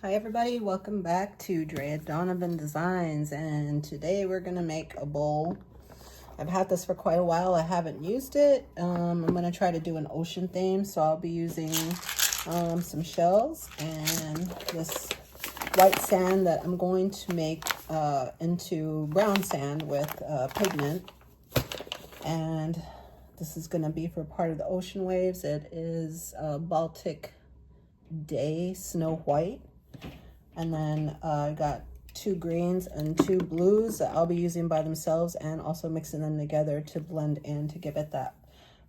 Hi everybody, welcome back to Drea Donovan Designs, and today we're gonna make a bowl. I've had this for quite a while. I haven't used it. I'm gonna try to do an ocean theme, so I'll be using some shells and this white sand that I'm going to make into brown sand with pigment. And this is gonna be for part of the ocean waves. It is Baltic Day Snow White. And then I got 2 greens and 2 blues that I'll be using by themselves, and also mixing them together to blend in to give it that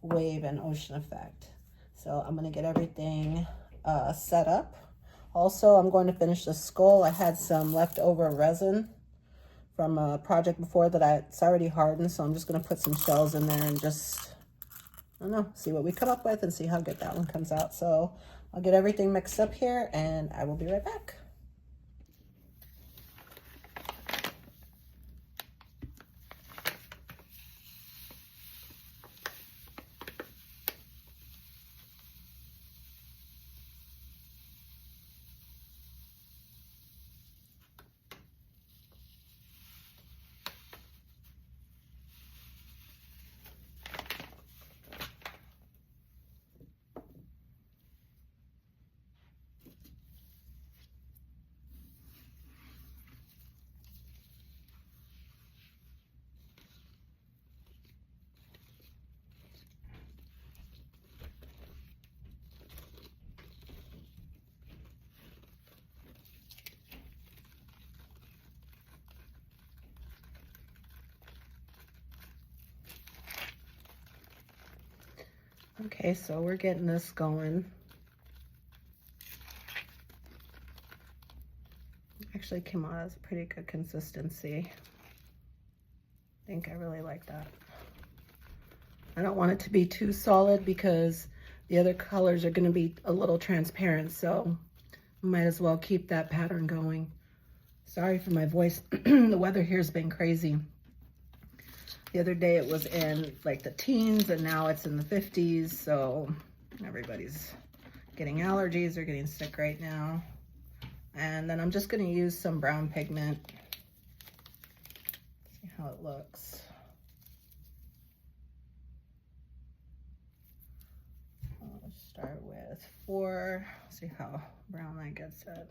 wave and ocean effect. So I'm going to get everything set up. Also, I'm going to finish the skull. I had some leftover resin from a project before that it's already hardened, so I'm just going to put some shells in there and just, I don't know, see what we come up with and see how good that one comes out. So I'll get everything mixed up here and I will be right back. Okay, so we're getting this going. Actually came out as a pretty good consistency. I think I really like that. I don't want it to be too solid because the other colors are going to be a little transparent, so might as well keep that pattern going. Sorry for my voice. The weather here has been crazy. The other day it was in like the teens and now it's in the 50s, so everybody's getting allergies or getting sick right now. And then I'm just going to use some brown pigment. See how it looks. I'll start with 4. See how brown that gets it.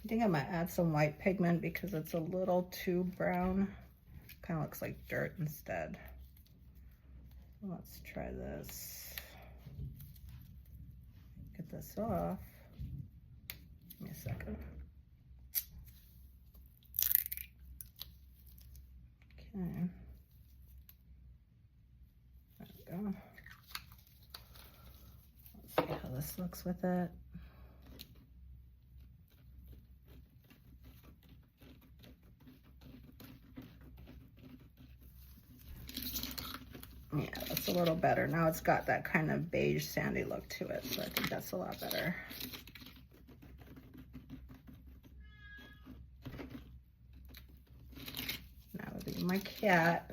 I think I might add some white pigment because it's a little too brown. Kind of looks like dirt instead. Let's try this. Get this off. Give me a second. Okay. There we go. Let's see how this looks with it. Yeah, that's a little better. Now it's got that kind of beige sandy look to it, so I think that's a lot better. That would be my cat.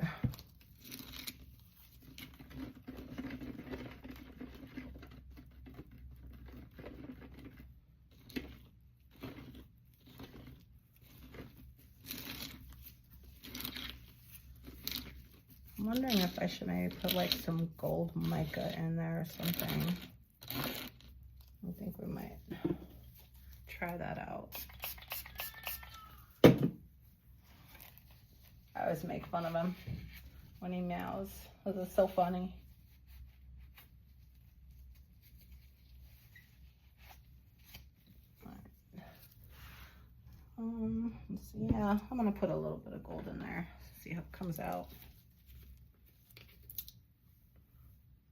I'm wondering if I should maybe put like some gold mica in there or something. I think we might try that out. I always make fun of him when he meows. This is so funny. Let's see. Yeah, I'm gonna put a little bit of gold in there. See how it comes out.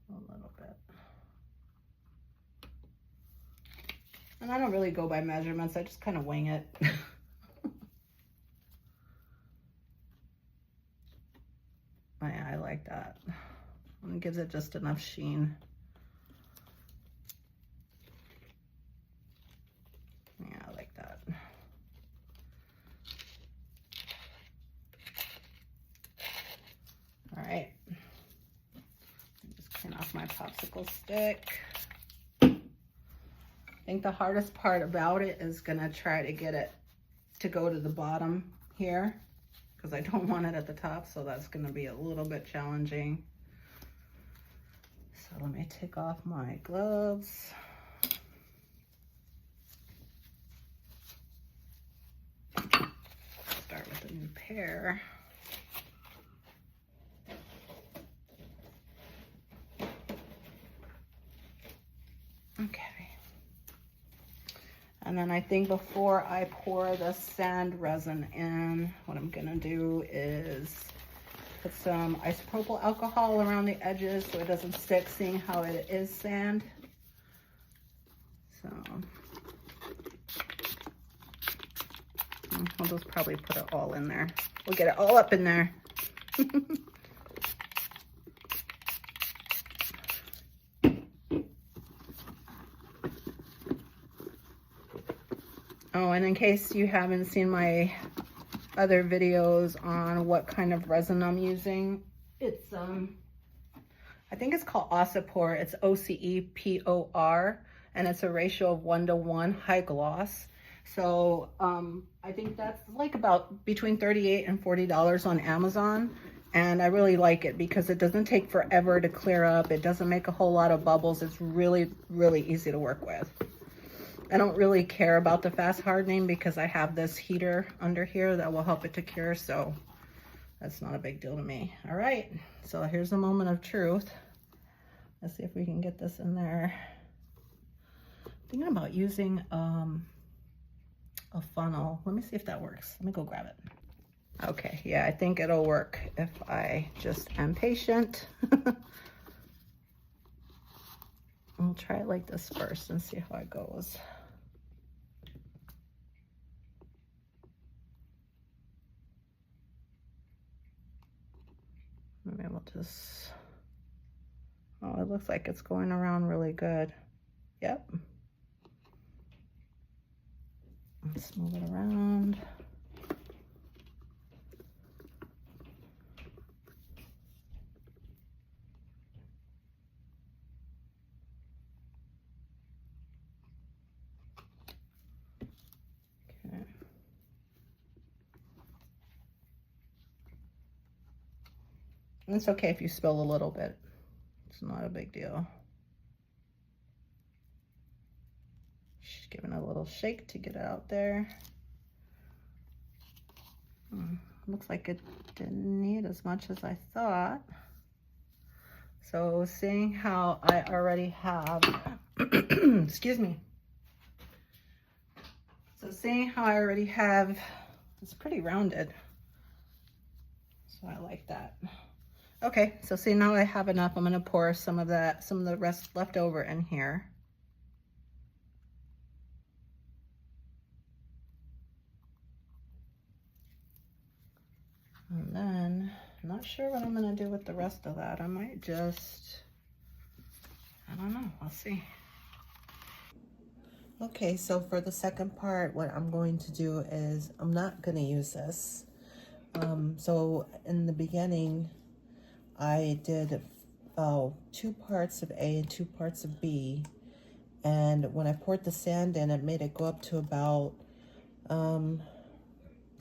A little bit. And I don't really go by measurements. I just kind of wing it. like that. And it gives it just enough sheen. Yeah, I like that. All right. Just clean off my popsicle stick. I think the hardest part about it is gonna try to get it to go to the bottom here, because I don't want it at the top, so that's gonna be a little bit challenging. So let me take off my gloves. Start with a new pair. Okay. And then I think before I pour the sand resin in, what I'm gonna do is put some isopropyl alcohol around the edges so it doesn't stick, seeing how it is sand. So I'll just probably put it all in there. We'll get it all up in there. Oh, and in case you haven't seen my other videos on what kind of resin I'm using, it's I think it's called Ocepor. It's Ocepor, and it's a ratio of 1:1 high gloss. So I think that's like about between $38 and $40 on Amazon, and I really like it because it doesn't take forever to clear up. It doesn't make a whole lot of bubbles. It's really, really easy to work with. I don't really care about the fast hardening because I have this heater under here that will help it to cure, so that's not a big deal to me. All right, so here's the moment of truth. Let's see if we can get this in there. Thinking about using a funnel. Let me see if that works. Let me go grab it. Okay, yeah, I think it'll work if I just am patient. I'll try it like this first and see how it goes. Maybe we'll just, oh, it looks like it's going around really good. Yep. Let's move it around. Okay. And it's okay if you spill a little bit. It's not a big deal. Just giving it a little shake to get it out there. Looks like it didn't need as much as I thought. So seeing how I already have, excuse me. So seeing how I already have, it's pretty rounded. So I like that. Okay, so see, now I have enough. I'm gonna pour some of the rest left over in here. And then, I'm not sure what I'm gonna do with the rest of that. I might just, I don't know, I'll see. Okay, so for the second part, what I'm going to do is, I'm not gonna use this. So in the beginning, I did 2 parts of A and 2 parts of B. And when I poured the sand in, it made it go up to about,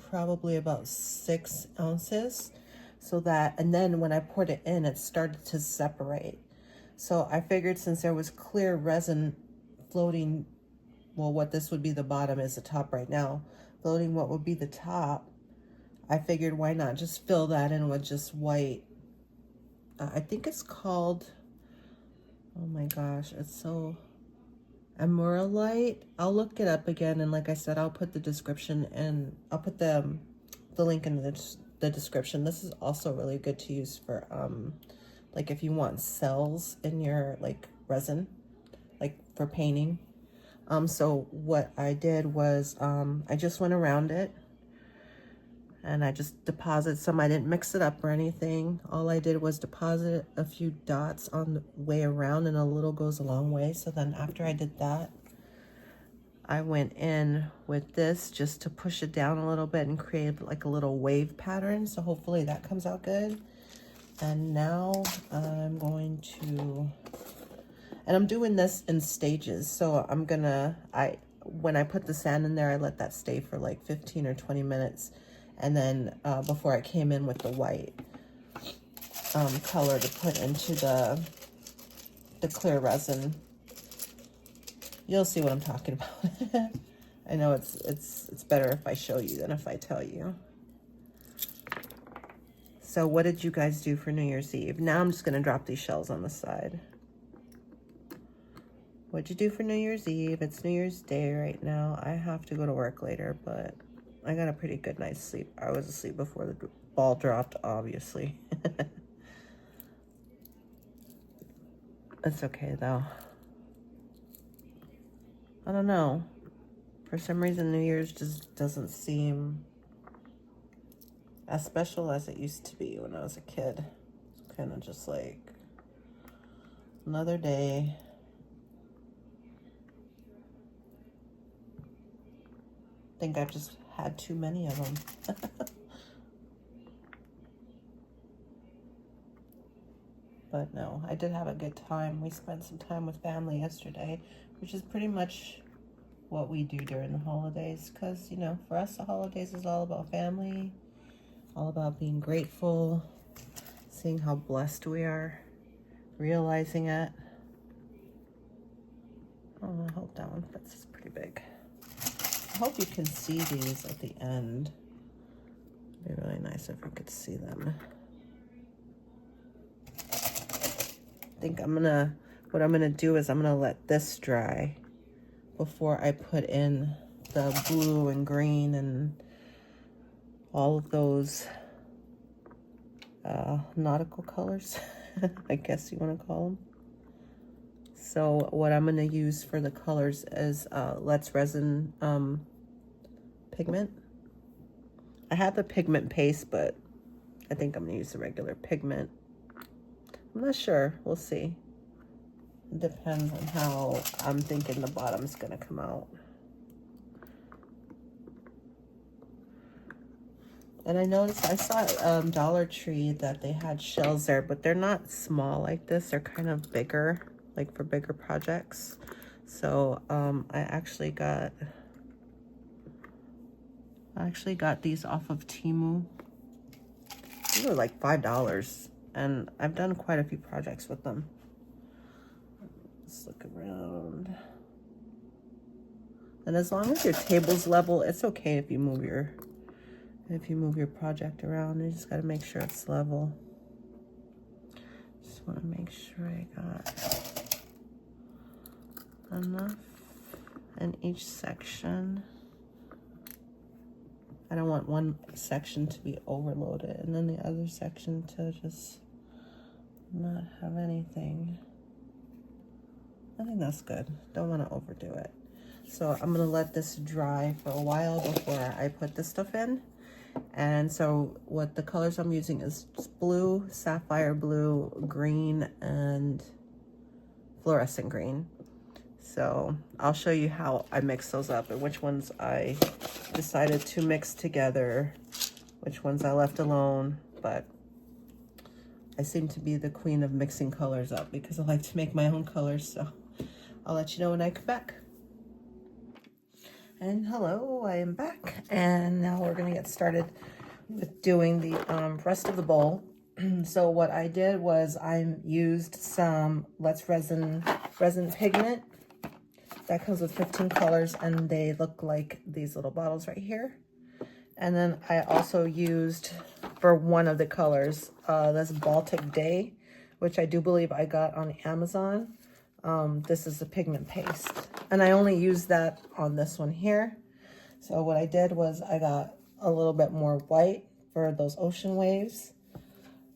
probably about 6 ounces. So that, and then when I poured it in, it started to separate. So I figured since there was clear resin floating, well, what this would be the bottom is the top right now, floating what would be the top, I figured why not just fill that in with just white. I think it's called, oh my gosh, it's so, Amuralite. I'll look it up again, and like I said, I'll put the description, and I'll put the link in the description. This is also really good to use for like if you want cells in your like resin, like for painting. So what I did was I just went around it, And I just deposited some. I didn't mix it up or anything. All I did was deposit a few dots on the way around, and a little goes a long way. So then after I did that, I went in with this just to push it down a little bit and create like a little wave pattern. So hopefully that comes out good. And now I'm going to, and I'm doing this in stages. So I'm gonna, when I put the sand in there, I let that stay for like 15 or 20 minutes. And then before I came in with the white color to put into the clear resin. You'll see what I'm talking about. I know it's better if I show you than if I tell you. So what did you guys do for New Year's Eve? Now I'm just gonna drop these shells on the side. What'd you do for New Year's Eve? It's New Year's Day right now. I have to go to work later, but I got a pretty good night's sleep. I was asleep before the ball dropped, obviously. It's okay though. I don't know. For some reason, New Year's just doesn't seem as special as it used to be when I was a kid. It's kind of just like another day. I think I've just had too many of them. But no, I did have a good time. We spent some time with family yesterday, which is pretty much what we do during the holidays. Because, you know, for us, the holidays is all about family, all about being grateful, seeing how blessed we are, realizing it. Oh, I hope that one fits. It's pretty big. I hope you can see these at the end. It'd be really nice if we could see them. I think what I'm gonna do is I'm gonna let this dry before I put in the blue and green and all of those nautical colors, I guess you want to call them. So what I'm gonna use for the colors is Let's Resin pigment. I have the pigment paste, but I think I'm gonna use the regular pigment. I'm not sure, we'll see. It depends on how I'm thinking the bottom's gonna come out. And I noticed, I saw at Dollar Tree that they had shells there, but they're not small like this. They're kind of bigger, like for bigger projects. So I actually got these off of Temu. These were like $5, and I've done quite a few projects with them. Let's look around. And as long as your table's level, it's okay if you move your project around. You just got to make sure it's level. Just want to make sure I got enough in each section. I don't want one section to be overloaded and then the other section to just not have anything. I think that's good. Don't want to overdo it. So I'm going to let this dry for a while before I put this stuff in. And so what the colors I'm using is blue, sapphire blue, green, and fluorescent green. So I'll show you how I mix those up and which ones I decided to mix together, which ones I left alone. But I seem to be the queen of mixing colors up because I like to make my own colors. So I'll let you know when I come back. And hello, I am back. And now we're gonna get started with doing the rest of the bowl. So what I did was I used some Let's Resin pigment. That comes with 15 colors and they look like these little bottles right here. And then I also used, for one of the colors, this Baltic Day, which I do believe I got on Amazon. This is the pigment paste. And I only used that on this one here. So what I did was I got a little bit more white for those ocean waves.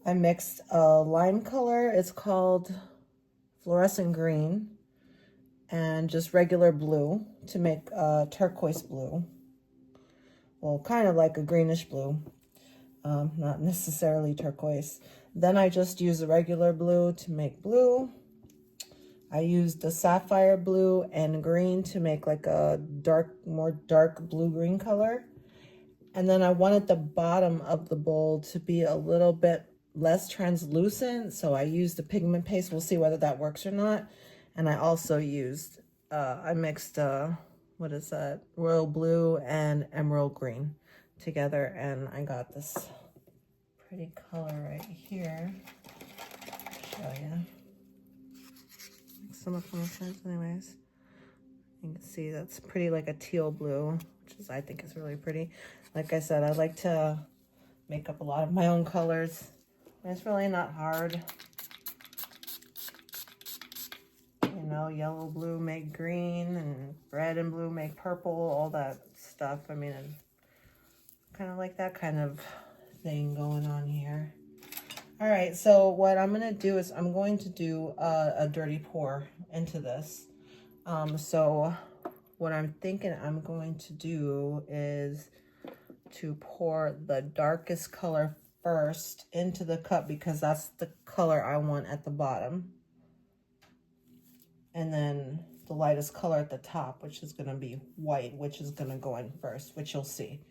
I mixed a lime color, it's called fluorescent green, and just regular blue to make turquoise blue. Well, kind of like a greenish blue. not necessarily turquoise. Then I just use the regular blue to make blue. I used the sapphire blue and green to make like a more dark blue-green color. And then I wanted the bottom of the bowl to be a little bit less translucent, so I used the pigment paste. We'll see whether that works or not. And I also used, I mixed, what is that? Royal blue and emerald green together, and I got this pretty color right here. Show you. Some of them sense anyways. You can see that's pretty, like a teal blue, which is, I think is really pretty. Like I said, I like to make up a lot of my own colors. It's really not hard. You know, yellow, blue make green, and red and blue make purple, all that stuff. I mean, kind of like that kind of thing going on here. All right, so what I'm gonna do is I'm going to do a dirty pour into this. So what I'm thinking I'm going to do is to pour the darkest color first into the cup, because that's the color I want at the bottom. And then the lightest color at the top, which is gonna be white, which is gonna go in first, which you'll see.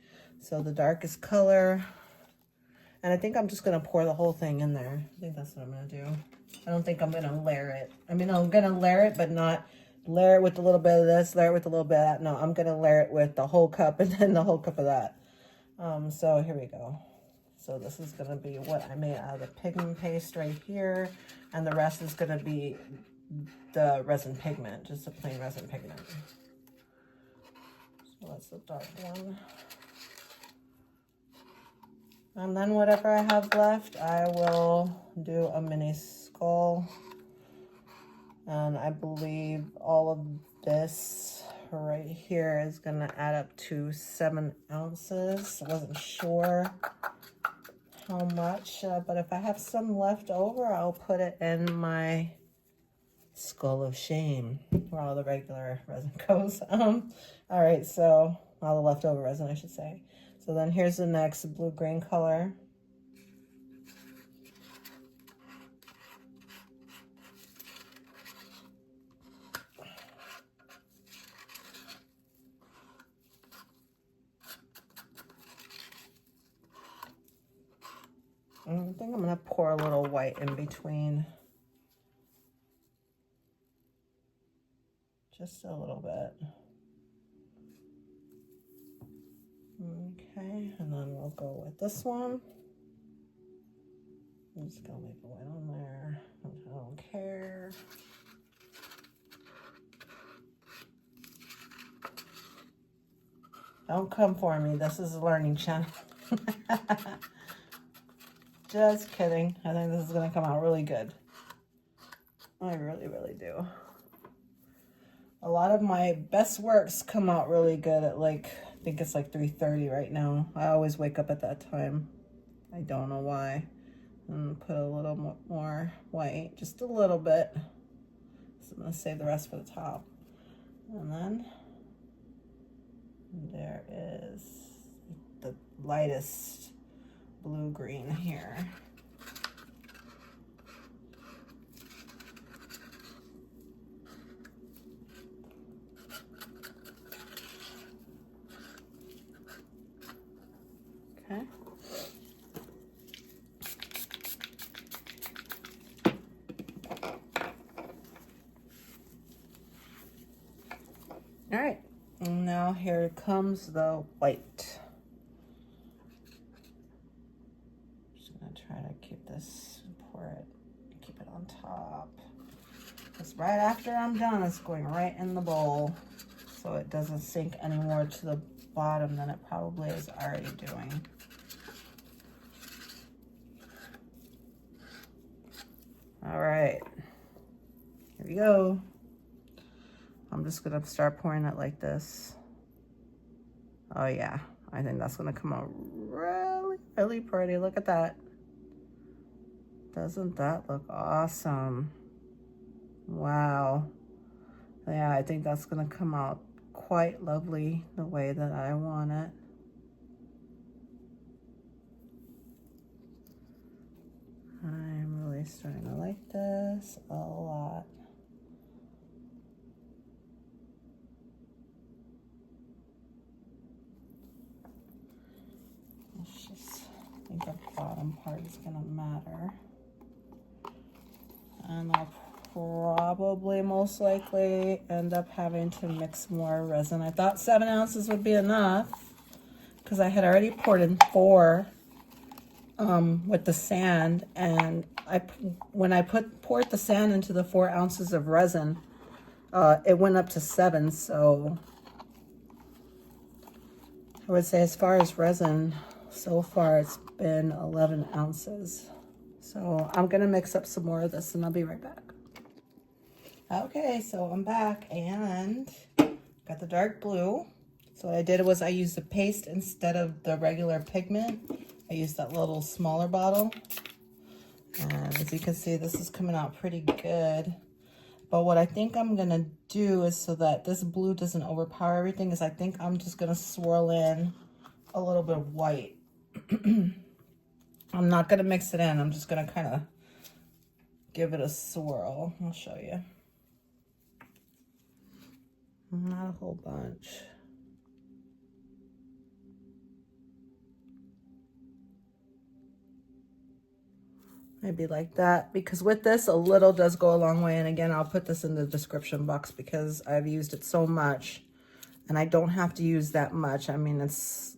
So the darkest color, and I think I'm just gonna pour the whole thing in there. I think that's what I'm gonna do. I don't think I'm gonna layer it. I mean, I'm gonna layer it, but not layer it with a little bit of this, layer it with a little bit of that. No, I'm gonna layer it with the whole cup and then the whole cup of that. So here we go. So this is gonna be what I made out of the pigment paste right here, and the rest is gonna be the resin pigment, just a plain resin pigment. So that's the dark one. And then whatever I have left, I will do a mini skull. And I believe all of this right here is gonna add up to 7 ounces. I wasn't sure how much, but if I have some left over, I'll put it in my skull of shame, where all the regular resin goes. All right, so all the leftover resin, I should say. So then here's the next blue-green color. I think I'm gonna pour a little white in between. Just a little bit. Okay, and then we'll go with this one. I'm just gonna leave the white on there. I don't care. Don't come for me. This is a learning channel. Just kidding. I think this is gonna come out really good. I really, really do. A lot of my best works come out really good at like, I think it's like 3:30 right now. I always wake up at that time. I don't know why. And put a little more white, just a little bit. So I'm gonna save the rest for the top. And then there is the lightest blue-green here. Okay. All right, and now here comes the white. Just gonna try to keep this, pour it, keep it on top. Because right after I'm done, it's going right in the bowl, so it doesn't sink any more to the bottom than it probably is already doing. All right, here we go. I'm just gonna start pouring it like this. Oh yeah, I think that's gonna come out really, really pretty. Look at that. Doesn't that look awesome? Wow. Yeah, I think that's gonna come out quite lovely the way that I want it. this a lot. Let's just, I think the bottom part is gonna matter. And I'll probably most likely end up having to mix more resin. I thought 7 ounces would be enough because I had already poured in 4 with the sand, and when I poured the sand into the 4 ounces of resin, it went up to 7. So I would say as far as resin, so far it's been 11 ounces. So I'm gonna mix up some more of this and I'll be right back. Okay, so I'm back and got the dark blue. So what I did was I used the paste instead of the regular pigment. I used that little smaller bottle. And as you can see, this is coming out pretty good. But what I think I'm gonna do is, so that this blue doesn't overpower everything, is I think I'm just gonna swirl in a little bit of white. I'm not gonna mix it in. I'm just gonna kind of give it a swirl. I'll show you. Not a whole bunch. Maybe like that, because with this, a little does go a long way. And again, I'll put this in the description box because I've used it so much and I don't have to use that much. I mean, it's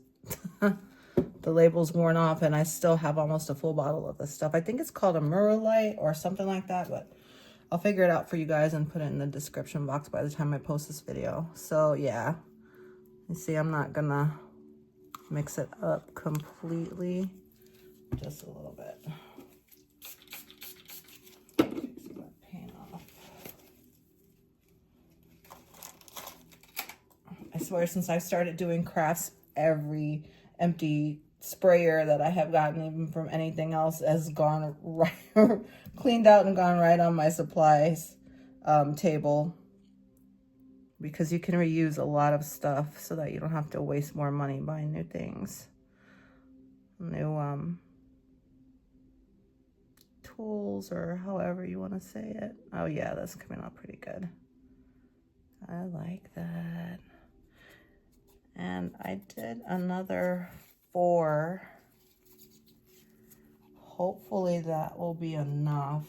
the label's worn off and I still have almost a full bottle of this stuff. I think it's called a Muralite or something like that, but I'll figure it out for you guys and put it in the description box by the time I post this video. So yeah, you see, I'm not gonna mix it up completely, just a little bit. Take some of that paint off. I swear, since I started doing crafts, every empty sprayer that I have gotten, even from anything else, has gone right, cleaned out and gone right on my supplies table, because you can reuse a lot of stuff so that you don't have to waste more money buying new things, new tools, or however you want to say it. Oh yeah, that's coming out pretty good. I like that. And I did another 4. Hopefully that will be enough.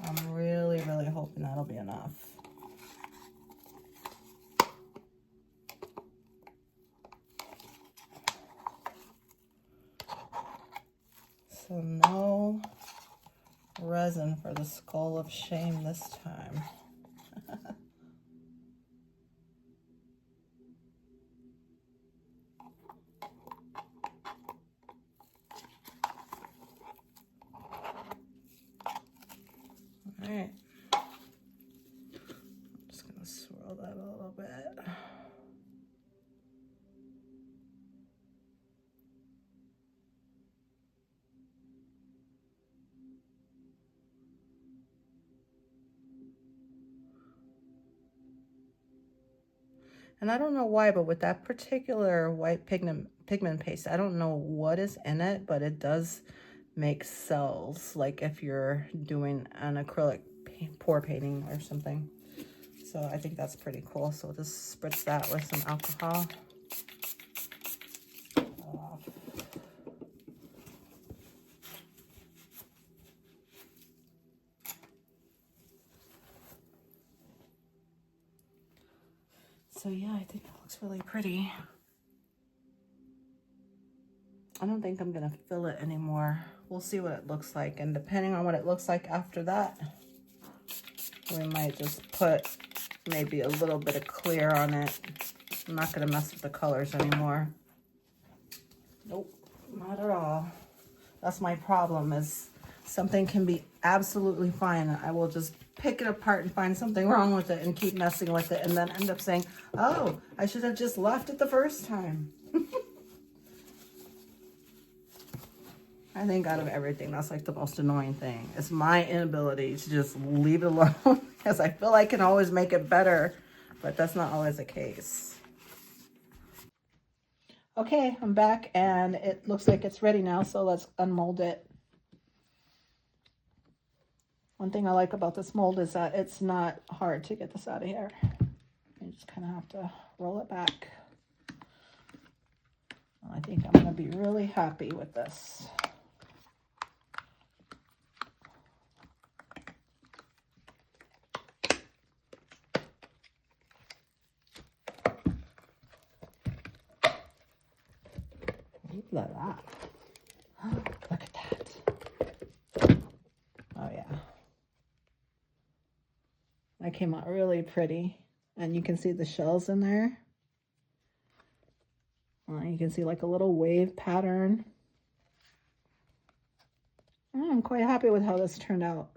I'm really, really hoping that'll be enough. So no resin for the skull of shame this time. All right, I'm just gonna swirl that a little bit. And I don't know why, but with that particular white pigment paste, I don't know what is in it, but it does make cells, like if you're doing an acrylic pour painting or something. So I think that's pretty cool. So just spritz that with some alcohol. So yeah, I think that looks really pretty. I don't think I'm gonna fill it anymore. We'll see what it looks like, and depending on what it looks like after that, we might just put maybe a little bit of clear on it. I'm not gonna mess with the colors anymore. Nope, not at all. That's my problem, is something can be absolutely fine. I will just pick it apart and find something wrong with it and keep messing with it, and then end up saying, oh, I should have just left it the first time. I think out of everything, that's like the most annoying thing. It's my inability to just leave it alone, because I feel I can always make it better, but that's not always the case. Okay, I'm back and it looks like it's ready now, so let's unmold it. One thing I like about this mold is that it's not hard to get this out of here. You just kind of have to roll it back. I think I'm going to be really happy with this. Look at that. Look at that. Oh yeah. That came out really pretty. And you can see the shells in there. You can see like a little wave pattern. I'm quite happy with how this turned out.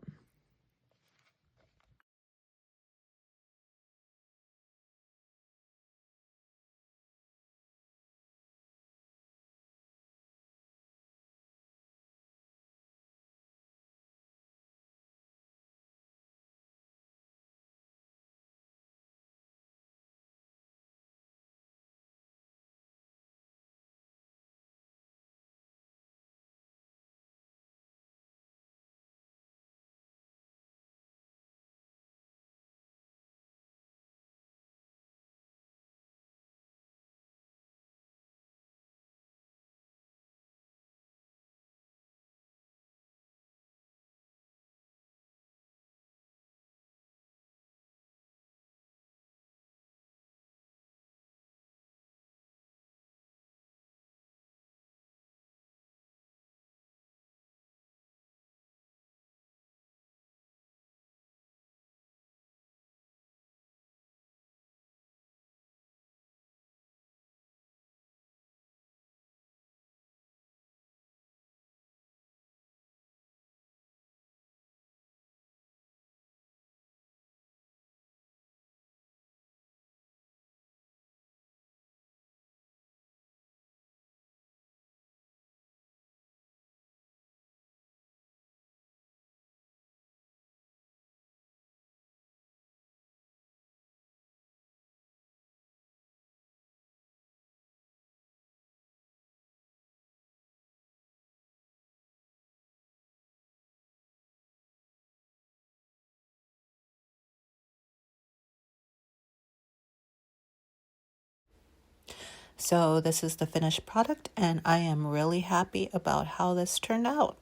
So this is the finished product, and I am really happy about how this turned out.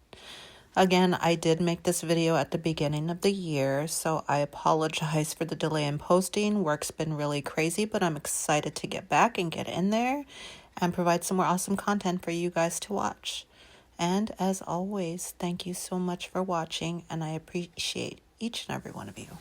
Again, I did make this video at the beginning of the year, so I apologize for the delay in posting. Work's been really crazy, but I'm excited to get back and get in there and provide some more awesome content for you guys to watch. And as always, thank you so much for watching, and I appreciate each and every one of you.